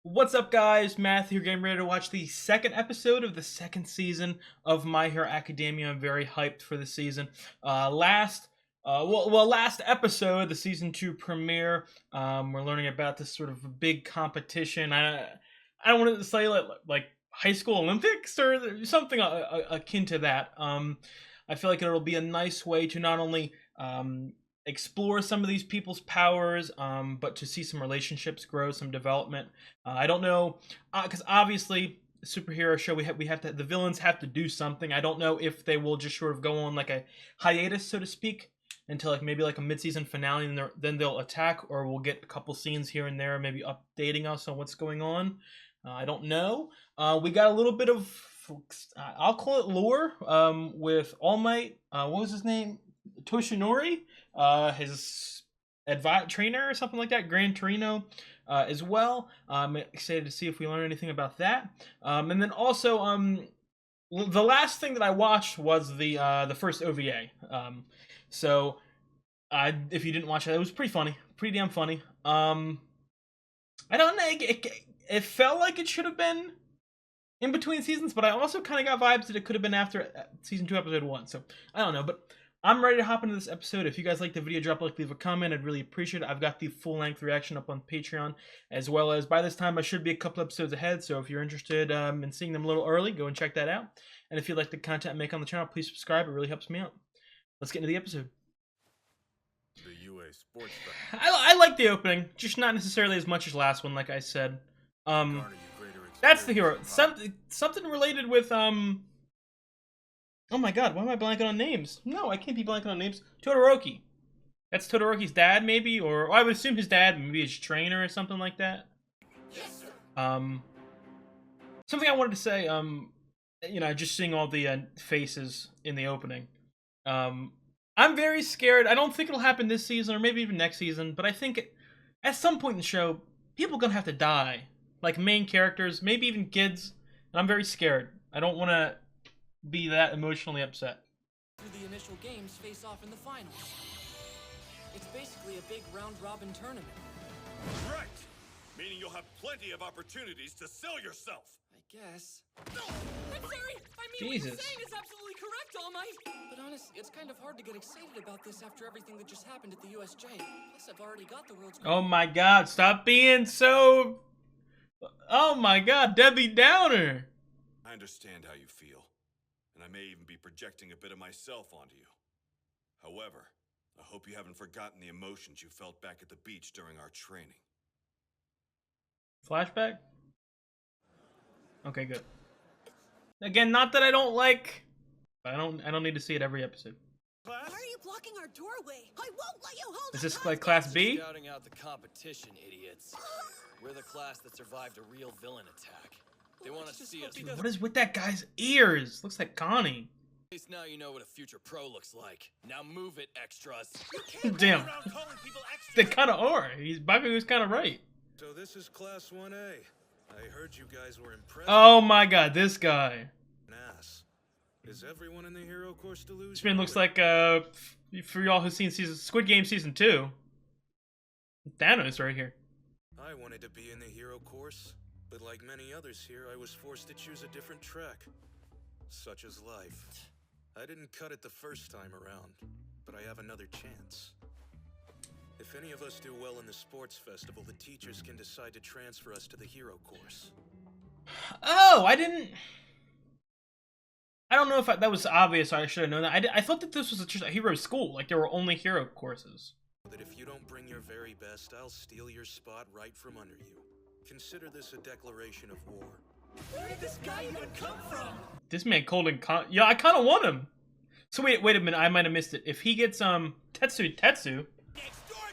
What's up, guys? Matthew here, getting ready to watch the second episode of the second season of My Hero Academia. I'm very hyped for the season. Last episode, the season 2 premiere, we're learning about this sort of big competition. I don't want to say like high school Olympics or something akin to that. I feel like it'll be a nice way to not only explore some of these people's powers, but to see some relationships grow, some development. I don't know, because obviously superhero show we have to, the villains have to do something. I don't know if they will just sort of go on like a hiatus, so to speak, until like maybe like a mid-season finale, and then they'll attack, or we'll get a couple scenes here and there, maybe updating us on what's going on. I don't know. We got a little bit of, I'll call it lore, with All Might. What was his name? Toshinori, his trainer or something like that, Gran Torino, as well. I'm excited to see if we learn anything about that. And then also, the last thing that I watched was the first OVA. So if you didn't watch it was pretty funny, pretty damn funny. I don't know, it felt like it should have been in between seasons, but I also kind of got vibes that it could have been after season 2, episode 1. So I don't know, but I'm ready to hop into this episode. If you guys like the video, drop a like, leave a comment. I'd really appreciate it. I've got the full-length reaction up on Patreon, as well as by this time I should be a couple episodes ahead. So if you're interested in seeing them a little early, go and check that out. And if you like the content I make on the channel, please subscribe. It really helps me out. Let's get into the episode. The UA Sports I like the opening, just not necessarily as much as last one, like I said. That's the hero. Something related with oh my god, why am I blanking on names? No, I can't be blanking on names. Todoroki. That's Todoroki's dad, maybe? Or I would assume his dad, maybe his trainer or something like that. Yes, sir. Something I wanted to say, just seeing all the faces in the opening. I'm very scared. I don't think it'll happen this season or maybe even next season, but I think at some point in the show, people are gonna have to die. Like main characters, maybe even kids. And I'm very scared. I don't want to be that emotionally upset. The initial games face off in the finals. It's basically a big round-robin tournament. Right! Meaning you'll have plenty of opportunities to sell yourself. I guess. No! I'm sorry! I mean, Jesus. what you're saying is absolutely correct, All Might! But honestly, it's kind of hard to get excited about this after everything that just happened at the USJ. Plus, I've already got the world's... Oh my god, stop being so... Oh my god, Debbie Downer! I understand how you feel. And I may even be projecting a bit of myself onto you. However, I hope you haven't forgotten the emotions you felt back at the beach during our training. Flashback? Okay, good. Again, not that I don't like... I don't need to see it every episode. Why are you blocking our doorway? I won't let you hold Is us this like Class B? Scouting out the competition, idiots. We're the class that survived a real villain attack. They want to see us. What is with that guy's ears? Looks like Connie. At least now you know what a future pro looks like. Now move it, extras. Damn. They kind of are. Bakugo's kind of right. So this is Class 1A. I heard you guys were impressed. Oh my god, this guy. Ass. Is everyone in the hero course delusional? This man looks like, for y'all who've seen Squid Game Season 2. Thanos right here. I wanted to be in the hero course, but like many others here, I was forced to choose a different track. Such is life. I didn't cut it the first time around, but I have another chance. If any of us do well in the sports festival, the teachers can decide to transfer us to the hero course. Oh, I don't know if that was obvious. I should have known that. I thought that this was just a hero school. Like there were only hero courses. That if you don't bring your very best, I'll steal your spot right from under you. Consider this a declaration of war. Where did this guy even come from? This man cold and yeah, I kind of want him. So wait a minute. I might have missed it. If he gets Tetsu. Next door to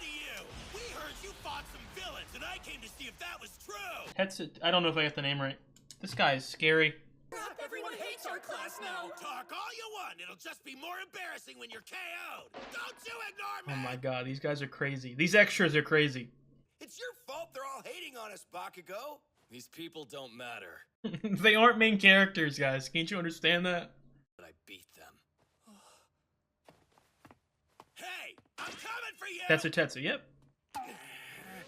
you, we heard you fought some villains, and I came to see if that was true. Tetsu. I don't know if I got the name right. This guy is scary. Crap, everyone hates our class now! Talk all you want, it'll just be more embarrassing when you're KO'd. Don't you ignore Oh me! my god, these guys are crazy. These extras are crazy. It's your fault they're all hating on us, Bakugo. These people don't matter, They aren't main characters, guys. Can't you understand that? but I beat them. Hey, I'm coming for you! Tetsu. Yep.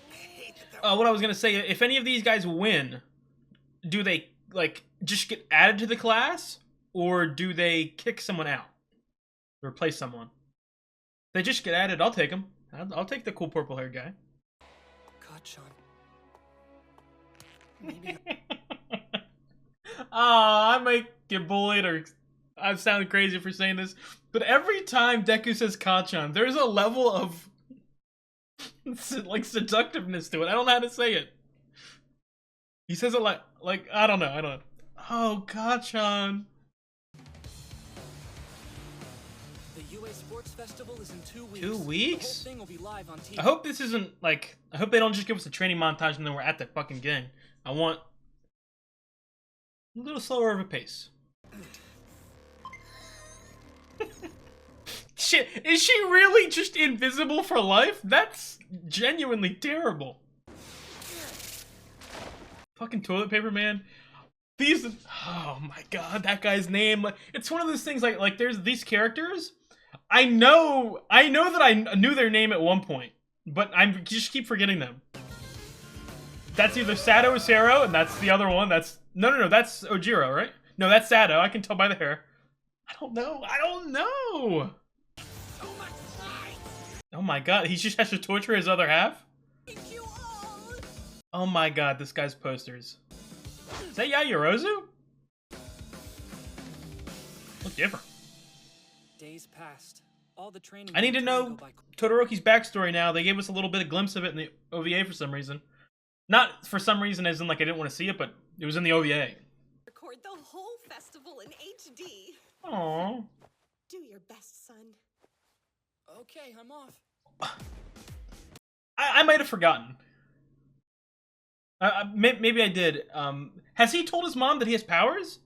Hey, What I was gonna say, if any of these guys win, do they like just get added to the class, or do they kick someone out, replace someone? They just get added. I'll take them. I'll take the cool purple haired guy. Kacchan. Maybe. I might get bullied, or I sound crazy for saying this, but every time Deku says Kacchan, there's a level of like seductiveness to it. I don't know how to say it. He says it like I don't know. Oh, Kacchan. The UA Sports Festival is in 2 weeks. 2 weeks? The whole thing will be live on TV. I hope this isn't like. I hope they don't just give us a training montage and then we're at the fucking game. I want a little slower of a pace. Shit, is she really just invisible for life? That's genuinely terrible. Fucking toilet paper man. These, oh my god, that guy's name. It's one of those things like there's these characters. I know that I knew their name at one point, but I just keep forgetting them. That's either Sado or Sero, and that's the other one. That's no, that's Ojiro, right? No, that's Sado. I can tell by the hair. I don't know. Oh my god, he just has to torture his other half? Oh my god, this guy's posters. Is that Yayorozu? Look different. Days passed. All the training. I need to know Todoroki's backstory now. They gave us a little bit of glimpse of it in the OVA for some reason. Not for some reason as in like I didn't want to see it, but it was in the OVA. Record the whole festival in HD. Aww. Do your best, son. Okay, I'm off. I might have forgotten. Maybe I did. Has he told his mom that he has powers?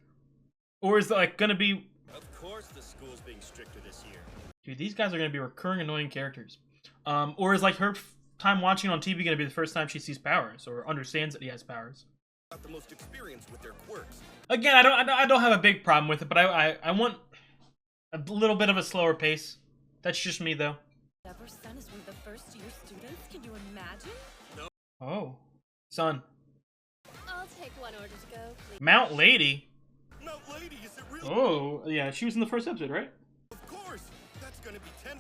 Or is it like gonna be... Of course the school's being stricter this year. Dude, these guys are gonna be recurring annoying characters. Or is like her time watching on TV gonna be the first time she sees powers or understands that he has powers? Not the most experienced with their quirks. Again, I don't have a big problem with it, but I want a little bit of a slower pace. That's just me though. Our son is one of the first-year students. Can you imagine? Oh, son. I'll take one order to go, please. Mount Lady. Mount Lady, is it real? Oh, yeah, she was in the first episode, right? Of course. That's gonna be $10.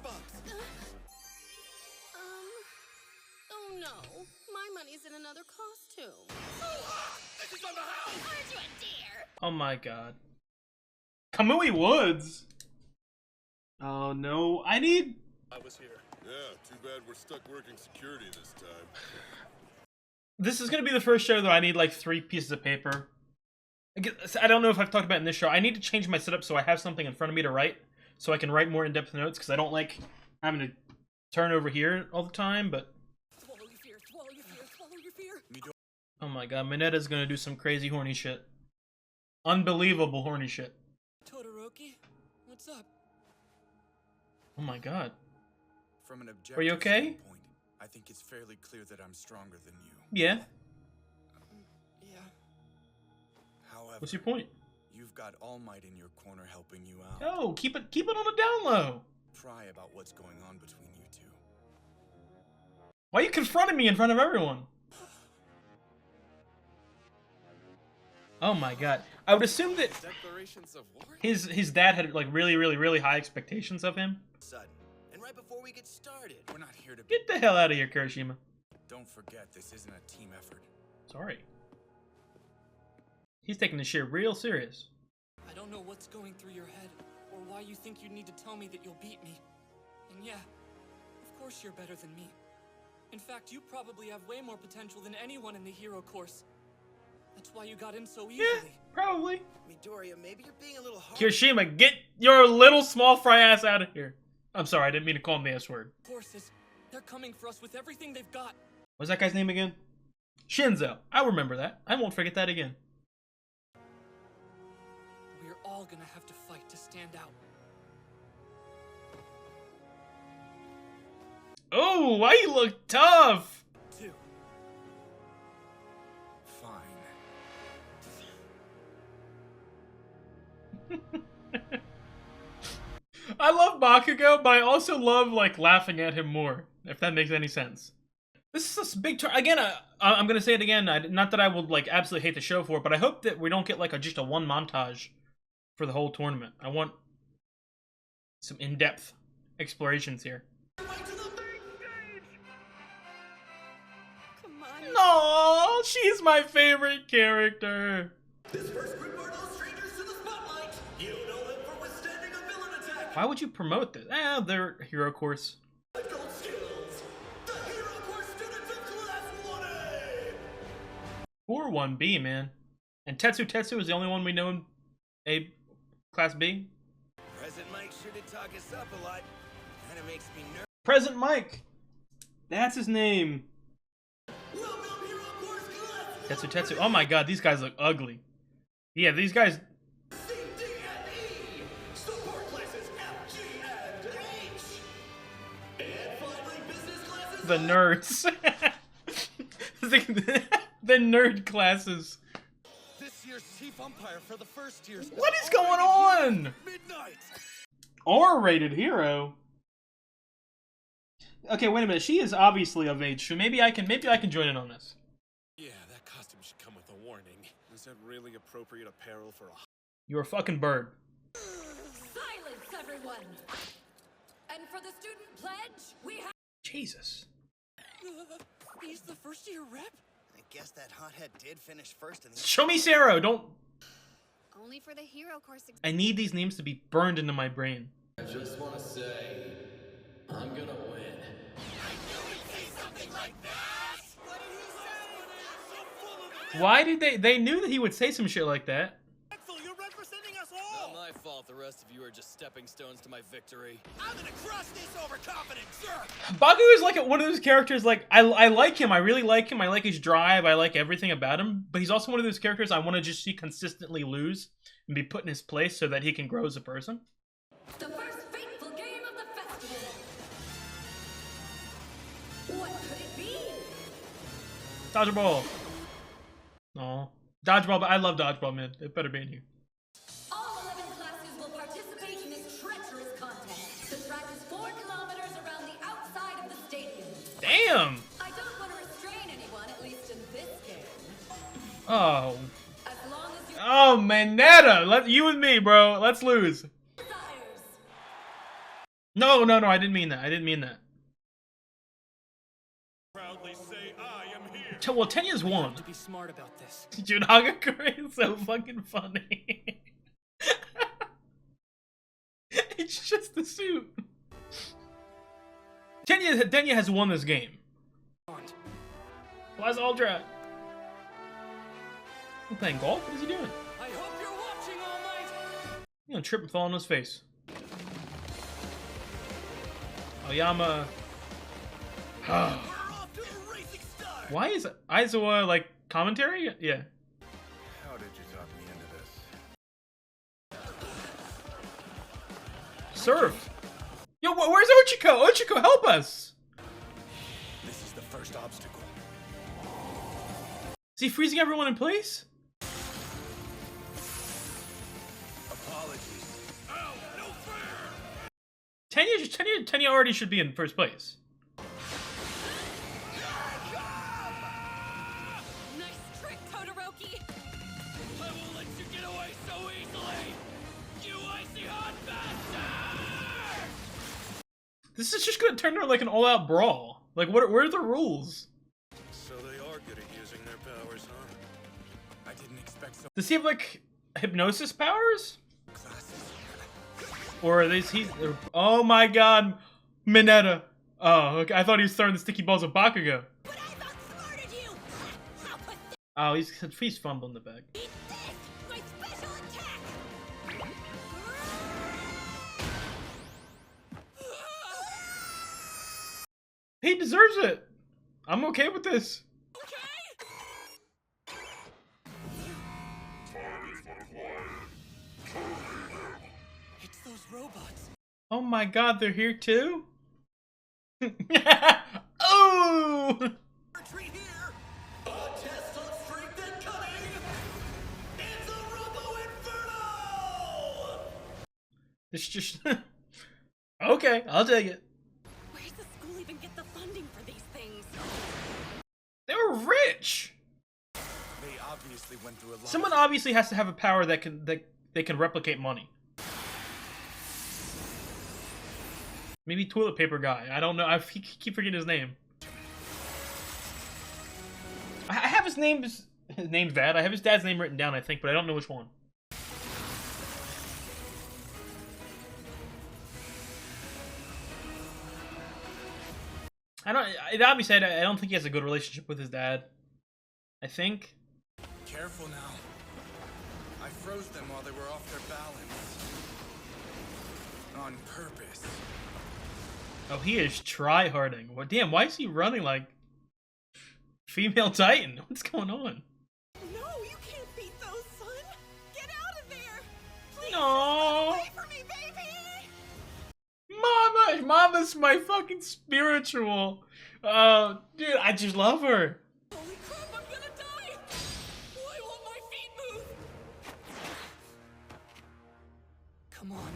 Oh no. My money's in another costume. This is on the house. Aren't you a dear? Oh my god. Kamui Woods. Oh no, I was here. Yeah, too bad we're stuck working security this time. This is gonna be the first show though I need like 3 pieces of paper. I don't know if I've talked about it in this show. I need to change my setup so I have something in front of me to write, so I can write more in-depth notes, because I don't like having to turn over here all the time, but... Swallow your fear, swallow your fear, swallow your fear. Oh my god, Minetta's gonna do some crazy horny shit. Unbelievable horny shit. Todoroki, what's up? Oh my god. From an objective Are you okay? standpoint, I think it's fairly clear that I'm stronger than you. Yeah. Yeah. However, What's your point? you've got All Might in your corner helping you out. Oh, keep it on the down low. Pry about what's going on between you two. Why are you confronting me in front of everyone? Oh my god. I would assume that Declarations of war? his dad had like really high expectations of him. Sudden. And right before we get started. We're not here to be. Get the hell out of here, Kirishima. Don't forget, this isn't a team effort. Sorry. He's taking this shit real serious. I don't know what's going through your head, or why you think you need to tell me that you'll beat me. And yeah, of course you're better than me. In fact, you probably have way more potential than anyone in the hero course. That's why you got in so easily. Yeah, probably. Midoriya, maybe you're being a little hard. Kirishima, get your little small fry ass out of here. I'm sorry, I didn't mean to call him the S word. Forces, they're coming for us with everything they've got. What's that guy's name again? Shinzo. I'll remember that. I won't forget that again. We're all gonna have to fight to stand out. Oh, why you look tough? 2. Fine. I love Bakugo, but I also love like laughing at him more, if that makes any sense. This is a big turn again. I'm gonna say it again. Not that I would like absolutely hate the show for it, but I hope that we don't get like just a one montage for the whole tournament. I want some in-depth explorations here. Come on. No, she's my favorite character. This first group are no strangers to the spotlight. You know them for withstanding a villain attack. Why would you promote this? Their hero course. Gold skills. The Hero Course students of Class 1A. Or 1B, man. And Tetsu is the only one we know in A Class B. President Mike sure did talk us up a lot. Kinda makes me nervous. Present Mike. That's his name. Welcome, Hero Course Class 1A. Tetsu. Oh my god, these guys look ugly. Yeah, these guys. C, D, and E. Support classes F, G, and H. And finally, business classes. The nerds. The nerd classes. This year's chief umpire for the first years. What is going on? Midnight. R-rated hero. Okay, wait a minute. She is obviously of age, so maybe I can join in on this. Yeah, that costume should come with a warning. Is that really appropriate apparel for a... You're a fucking bird. Silence, everyone! And for the student pledge, we have... Jesus. He's the first year rep? I guess that hothead did finish first in the... Show me Sero. Don't. Only for the Hero Course. I need these names to be burned into my brain. I just want to say, I'm gonna win. Why did they knew that he would say some shit like that. Axel, you're representing us Not all. my fault. The rest of you are just stepping stones to my victory. I'm gonna crush this overconfident jerk. Baku is like one of those characters. Like I like him. I really like him. I like his drive. I like everything about him. But he's also one of those characters I want to just see consistently lose and be put in his place so that he can grow as a person. the first fateful game of the festival. What could it be? Dodgeball. Aw. Dodgeball, but I love Dodgeball, man. It better be in here. All 11 classes will participate in this treacherous contest. The track is 4 kilometers around the outside of the stadium. Damn! I don't want to restrain anyone, at least in this game. Oh. As long as you Oh, Manetta! You and me, bro. Let's lose. desires. No, I didn't mean that. I didn't mean that. Proudly say I am here. Well, Tenya's won. To be smart about this. Dude, Hagakure is so fucking funny. It's just the suit. Tenya has won this game. Plaza Ultra. You playing golf? What is he doing? I hope you're watching, All Might! You gonna trip and fall on his face. Oyama. We're off to a racing start. Why is Aizawa like commentary? Yeah. How did you talk me into this? Serve. Yo, where's Ochiko? Ochiko, help us! This is the first obstacle. Is he freezing everyone in place? Apologies. Oh, no fair. Tenya already should be in first place. Nice trick, Todoroki. I won't let you get away so easily. You icy hot bastard! This is just gonna turn into like an all-out brawl. Like, where are the rules? So they are good at using their powers, huh? I didn't expect so Does he have like hypnosis powers? classes. Or are these oh my god, Mineta. Oh, okay. I thought he was throwing the sticky balls of Bakugo. But I've outsmarted you. How pathetic. Oh, he's fumbling the bag. Eat this, my special attack. He deserves it. I'm okay with this. It's those robots. Oh my god, they're here too? Oh! Retreat here. A test of strength and cunning. It's a Robo Inferno. It's just okay, I'll take it. Where does the school even get the funding for these things? rich. They obviously went through a lot. Someone obviously has to have a power that they can replicate money. Maybe toilet paper guy. I don't know. I keep forgetting his name. I have his name's dad. I have his dad's name written down, I think, but I don't know which one. Obviously, I don't think he has a good relationship with his dad. I think. Careful now. I froze them while they were off their balance. On purpose. Oh, he is try-harding. Well, damn, why is he running like female Titan? What's going on? No, you can't beat those, son. Get out of there. Please, No. away from me, baby. Mama's my fucking spiritual. Dude, I just love her. Holy crap, I'm gonna die! Why won't my feet move? Come on.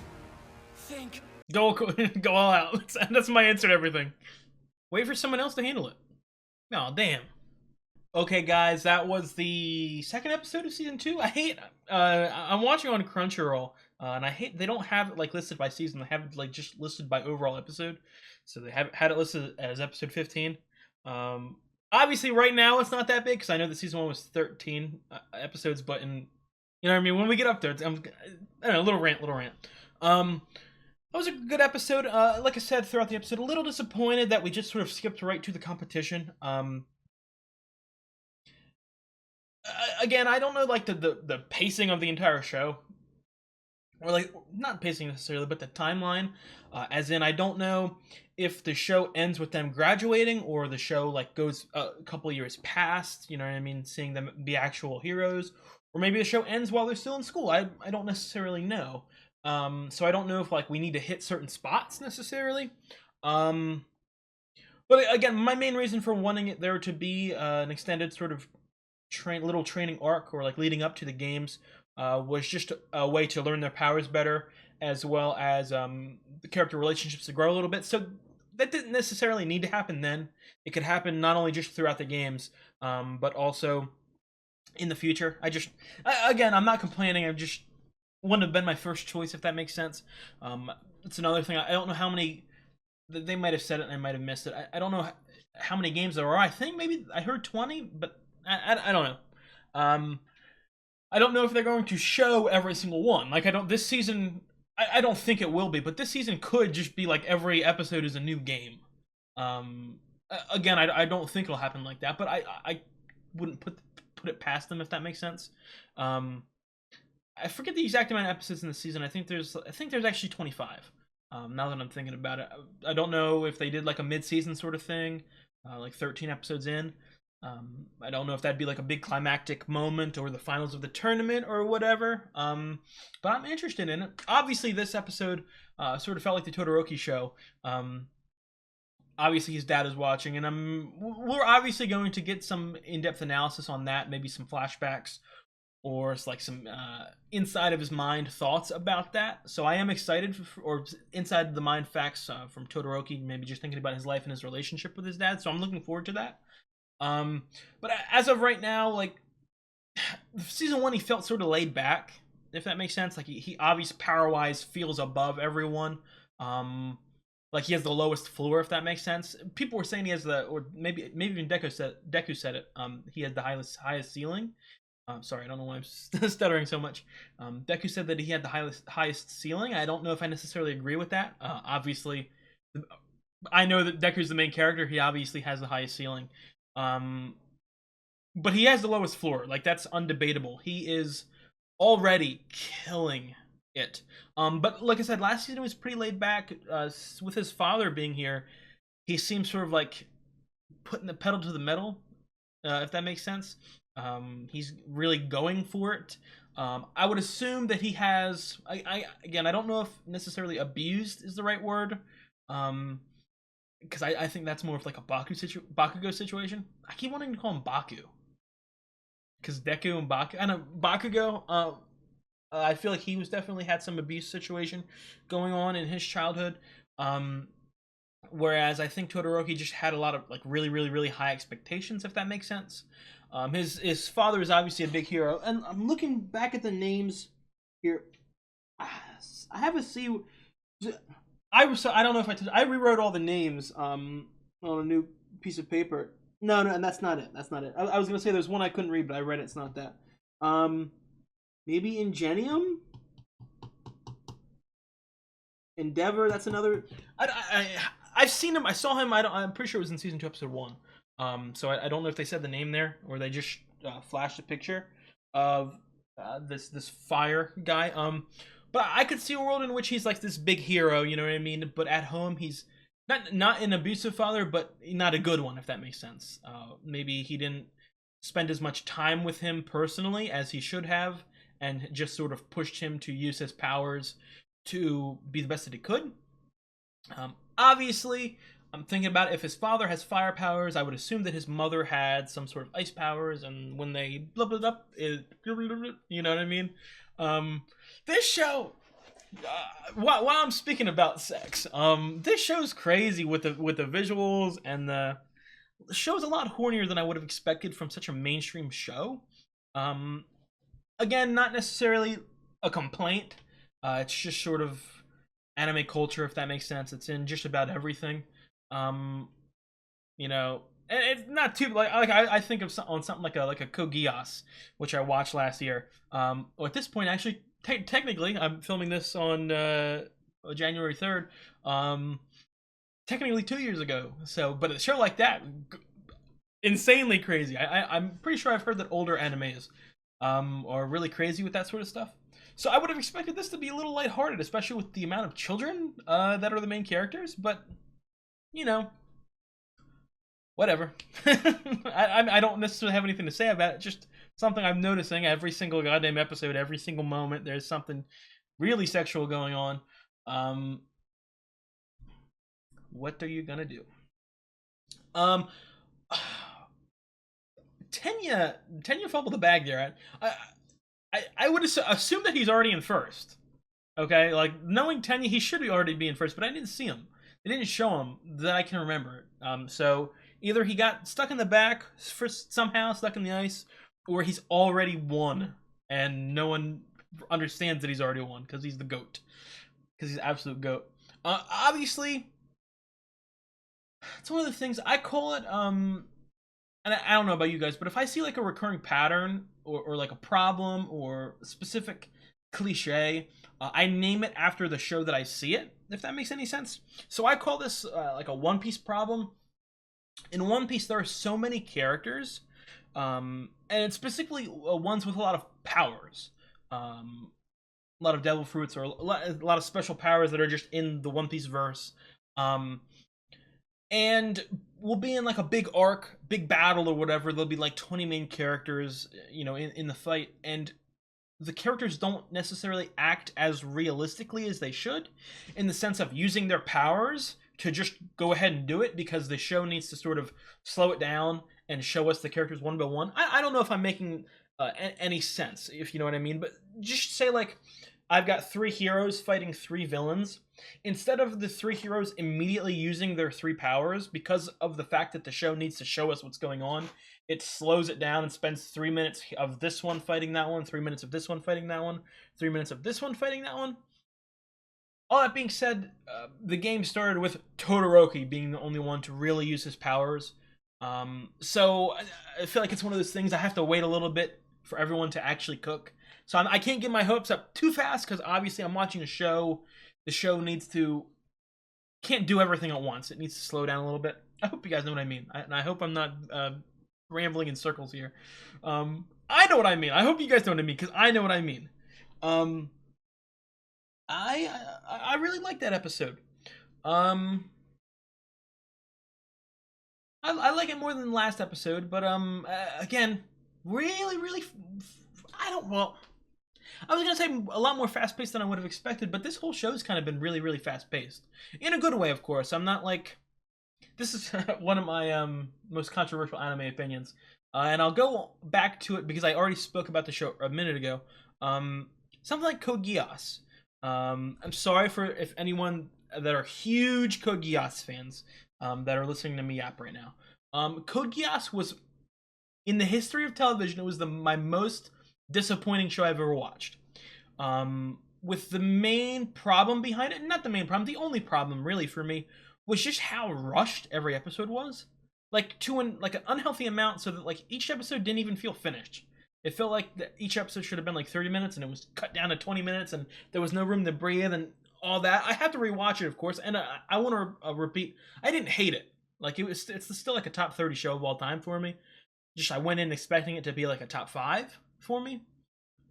Think. Go all out. That's my answer to everything. Wait for someone else to handle it. Oh, damn. Okay, guys, that was the second episode of season 2. I hate. I'm watching on Crunchyroll, and I hate they don't have it like listed by season. They have it like just listed by overall episode. So they have had it listed as episode 15. Obviously, right now it's not that big because I know that season 1 was 13 episodes. But in, you know what I mean, when we get up there, I don't know, little rant. That was a good episode. Like I said throughout the episode, a little disappointed that we just sort of skipped right to the competition. Again, I don't know like the pacing of the entire show, or like not pacing necessarily, but the timeline. As in, I don't know if the show ends with them graduating, or the show like goes a couple years past. You know what I mean? Seeing them be actual heroes, or maybe the show ends while they're still in school. I don't necessarily know. So I don't know if like we need to hit certain spots necessarily. But again, my main reason for wanting it there to be an extended sort of little training arc, or like leading up to the games, was just a way to learn their powers better, as well as the character relationships to grow a little bit. So that didn't necessarily need to happen then. It could happen not only just throughout the games, but also in the future. Again, I'm not complaining. I just wouldn't have been my first choice, if that makes sense. It's another thing. I don't know how many. They might have said it and I might have missed it. I don't know how many games there are. I think maybe I heard 20, but I don't know. I don't know if they're going to show every single one. Like this season, I don't think it will be, but this season could just be like every episode is a new game. Again, I don't think it'll happen like that, but I wouldn't put it past them, if that makes sense. I forget the exact amount of episodes in the season. I think there's actually 25. Now that I'm thinking about it, I don't know if they did like a mid-season sort of thing, like 13 episodes in. I don't know if that'd be like a big climactic moment or the finals of the tournament or whatever. But I'm interested in it. Obviously, this episode sort of felt like the Todoroki show. Obviously, his dad is watching, and we're obviously going to get some in-depth analysis on that, maybe some flashbacks, or it's like some inside of his mind thoughts about that. So I am excited or inside the mind facts from Todoroki, maybe just thinking about his life and his relationship with his dad. So I'm looking forward to that. But as of right now, like season 1, he felt sort of laid back, if that makes sense. Like he obviously power-wise feels above everyone. Like he has the lowest floor, if that makes sense. People were saying he has or maybe even Deku said it. He had the highest ceiling. Sorry, I don't know why I'm stuttering so much. Deku said that he had the highest ceiling. I don't know if I necessarily agree with that. Obviously, I know that Deku's the main character. He obviously has the highest ceiling. But he has the lowest floor. Like, that's undebatable. He is already killing it. But like I said, last season was pretty laid back. With his father being here, he seems sort of like putting the pedal to the metal, if that makes sense. He's really going for it. I would assume that he has. Again, I don't know if necessarily abused is the right word. Because I think that's more of like a Bakugo situation. I keep wanting to call him Baku. Because Deku and Baku, I know Bakugo. I feel like he was definitely had some abuse situation going on in his childhood. whereas I think Todoroki just had a lot of like really, really, really high expectations, if that makes sense. His father is obviously a big hero, and I'm looking back at the names here. I have a C. I don't know if I rewrote all the names on a new piece of paper. No, and that's not it. That's not it. I was gonna say there's one I couldn't read, but I read it. It's not that. Maybe Ingenium, Endeavor. That's another. I've seen him. I saw him. I'm pretty sure it was in season 2, episode 1. So I don't know if they said the name there or they just flashed a picture of this fire guy. But I could see a world in which he's like this big hero, you know what I mean? But at home, he's not an abusive father, but not a good one, if that makes sense. Maybe he didn't spend as much time with him personally as he should have, and just sort of pushed him to use his powers to be the best that he could. Obviously, I'm thinking about if his father has fire powers, I would assume that his mother had some sort of ice powers, and when they blah blah blah, you know what I mean? This show, while I'm speaking about sex, this show's crazy with the visuals, and the show's a lot hornier than I would have expected from such a mainstream show. Again, not necessarily a complaint. It's just sort of anime culture, if that makes sense. It's in just about everything. You know, and it's not too like I think of something like a Code Geass, which I watched last year. Well, at this point, actually, technically, I'm filming this on January 3rd. Technically 2 years ago. So, but a show like that, insanely crazy. I'm pretty sure I've heard that older animes are really crazy with that sort of stuff. So I would have expected this to be a little lighthearted, especially with the amount of children that are the main characters. But you know, whatever. I don't necessarily have anything to say about it. Just something I'm noticing every single goddamn episode, every single moment. There's something really sexual going on. What are you gonna do? Tenya fumbled the bag there. I would assume that he's already in first. Okay, like knowing Tenya, he should already be in first, but I didn't see him. They didn't show him that I can remember. So either he got stuck in the back for somehow stuck in the ice, or he's already won, and no one understands that he's already won because he's the GOAT, because he's the absolute GOAT. Obviously, it's one of the things I call it. And I don't know about you guys, but if I see like a recurring pattern or like a problem or a specific cliche, I name it after the show that I see it, if that makes any sense. So I call this like a One Piece problem. In One Piece, there are so many characters, and it's specifically ones with a lot of powers. A lot of devil fruits or a lot of special powers that are just in the One Piece verse. And we'll be in like a big arc, big battle or whatever. There'll be like 20 main characters, you know, in the fight. And the characters don't necessarily act as realistically as they should, in the sense of using their powers to just go ahead and do it, because the show needs to sort of slow it down and show us the characters one by one. I don't know if I'm making any sense, if you know what I mean. But just say like, I've got 3 heroes fighting 3 villains. Instead of the 3 heroes immediately using their 3 powers, because of the fact that the show needs to show us what's going on, it slows it down and spends 3 minutes of this one fighting that one, 3 minutes of this one fighting that one, 3 minutes of this one fighting that one. All that being said, the game started with Todoroki being the only one to really use his powers. So I feel like it's one of those things I have to wait a little bit for everyone to actually cook. So I can't get my hopes up too fast, because obviously I'm watching a show. The show can't do everything at once. It needs to slow down a little bit. I hope you guys know what I mean. And I hope I'm not rambling in circles here. I know what I mean. I hope you guys know what I mean, because I know what I mean. I really like that episode. I like it more than the last episode, but again, really, I was gonna say a lot more fast-paced than I would have expected, but this whole show's kind of been really fast-paced. In a good way, of course. I'm not like... This is one of my most controversial anime opinions. And I'll go back to it because I already spoke about the show a minute ago. Something like Code Geass. I'm sorry if anyone that are huge Code Geass fans that are listening to me yap right now. Code Geass was, in the history of television, it was my most disappointing show I've ever watched. With the main problem behind it, not the main problem, the only problem really for me was just how rushed every episode was. Like to an unhealthy amount, so that like each episode didn't even feel finished. It felt like each episode should have been like 30 minutes, and it was cut down to 20 minutes, and there was no room to breathe and all that. I had to rewatch it, of course, and I want to repeat. I didn't hate it. Like it's still like a top 30 show of all time for me. Just I went in expecting it to be like a top 5 for me.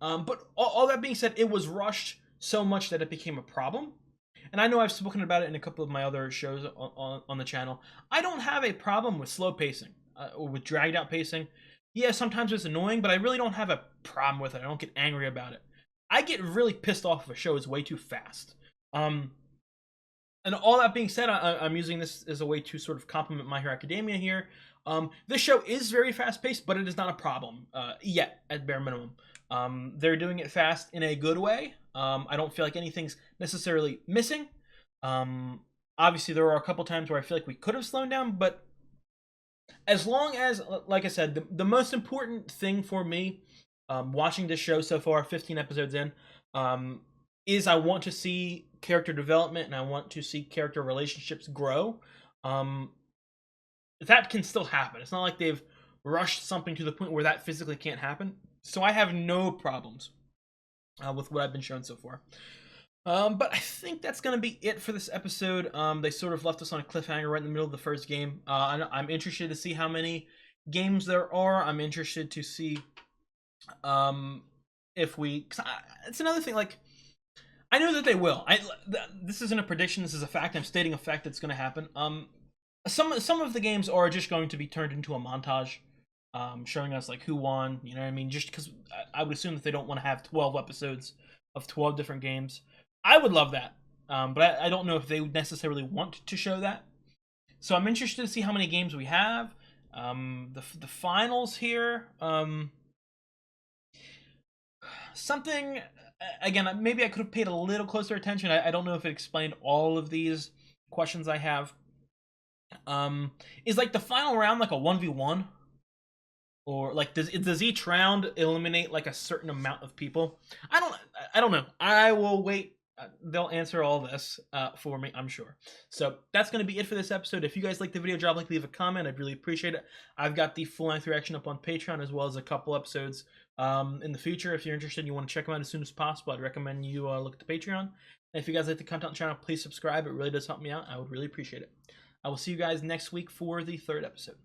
But all that being said, it was rushed so much that it became a problem. And I know I've spoken about it in a couple of my other shows on the channel. I don't have a problem with slow pacing or with dragged out pacing. Yeah, sometimes it's annoying, but I really don't have a problem with it. I don't get angry about it. I get really pissed off if a show is way too fast. And all that being said, I'm using this as a way to sort of compliment My Hero Academia here. This show is very fast paced, but it is not a problem yet, at bare minimum. They're doing it fast in a good way. I don't feel like anything's necessarily missing. Obviously, there are a couple times where I feel like we could have slowed down, but as long as, like I said, the most important thing for me watching this show so far, 15 episodes in, is I want to see character development and I want to see character relationships grow. That can still happen. It's not like they've rushed something to the point where that physically can't happen. So I have no problems with what I've been shown so far. But I think that's going to be it for this episode. They sort of left us on a cliffhanger right in the middle of the first game. I'm interested to see how many games there are. I'm interested to see if we... It's another thing, like, I know that they will. This isn't a prediction, this is a fact. I'm stating a fact that's going to happen. Some of the games are just going to be turned into a montage. Showing us like who won, you know what I mean? Just because I would assume that they don't want to have 12 episodes of 12 different games. I would love that, but I don't know if they would necessarily want to show that. So I'm interested to see how many games we have. The finals here. Something, again, maybe I could have paid a little closer attention. I don't know if it explained all of these questions I have. Is like the final round like a 1v1? Or like does each round eliminate like a certain amount of people? I don't know. I will wait. They'll answer all this for me, I'm sure. So that's going to be it for this episode. If you guys like the video, drop a like, leave a comment. I'd really appreciate it. I've got the full-length reaction up on Patreon as well as a couple episodes in the future. If you're interested and you want to check them out as soon as possible, I'd recommend you look at the Patreon. And if you guys like the content on the channel, please subscribe. It really does help me out. I would really appreciate it. I will see you guys next week for the 3rd episode.